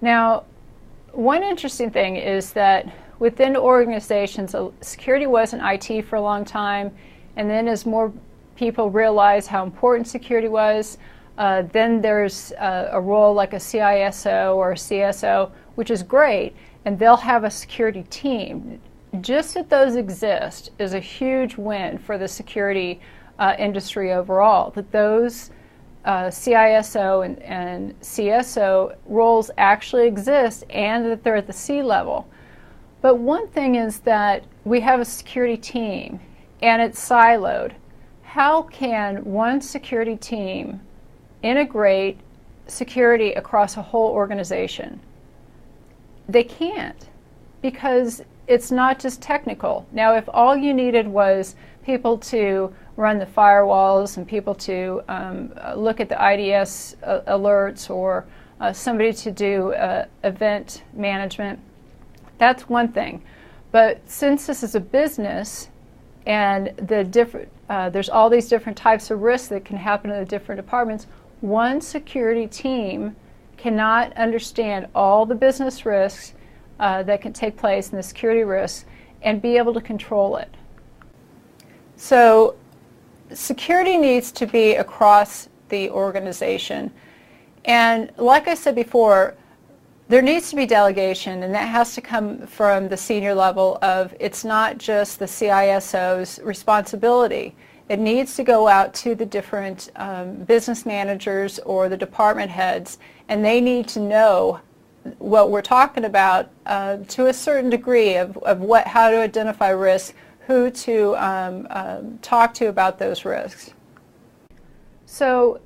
Now, one interesting thing is that within organizations, security wasn't IT for a long time, and then as more people realized how important security was, then there's a role like a CISO or a CSO, which is great, and they'll have a security team. Just that those exist is a huge win for the security industry overall, that those CISO and CSO roles actually exist and that they're at the C level. But one thing is that we have a security team and it's siloed. How can one security team integrate security across a whole organization? They can't, because it's not just technical. Now, if all you needed was people to run the firewalls and people to look at the IDS alerts or somebody to do event management, that's one thing. But since this is a business and there's all these different types of risks that can happen in the different departments, one security team cannot understand all the business risks that can take place and the security risks and be able to control it. So security needs to be across the organization. And like I said before, there needs to be delegation, and that has to come from the senior level of it's not just the CISO's responsibility. It needs to go out to the different business managers or the department heads, and they need to know what we're talking about to a certain degree of how to identify risks, who to talk to about those risks. So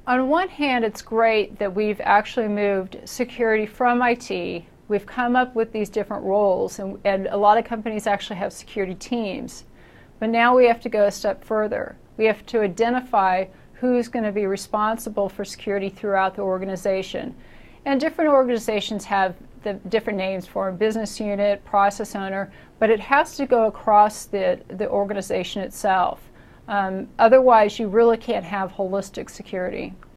on one hand, it's great that we've actually moved security from IT. We've come up with these different roles, and a lot of companies actually have security teams. But now we have to go a step further. We have to identify who's going to be responsible for security throughout the organization. And different organizations have the different names for them: business unit, process owner, but it has to go across the organization itself. Otherwise, you really can't have holistic security.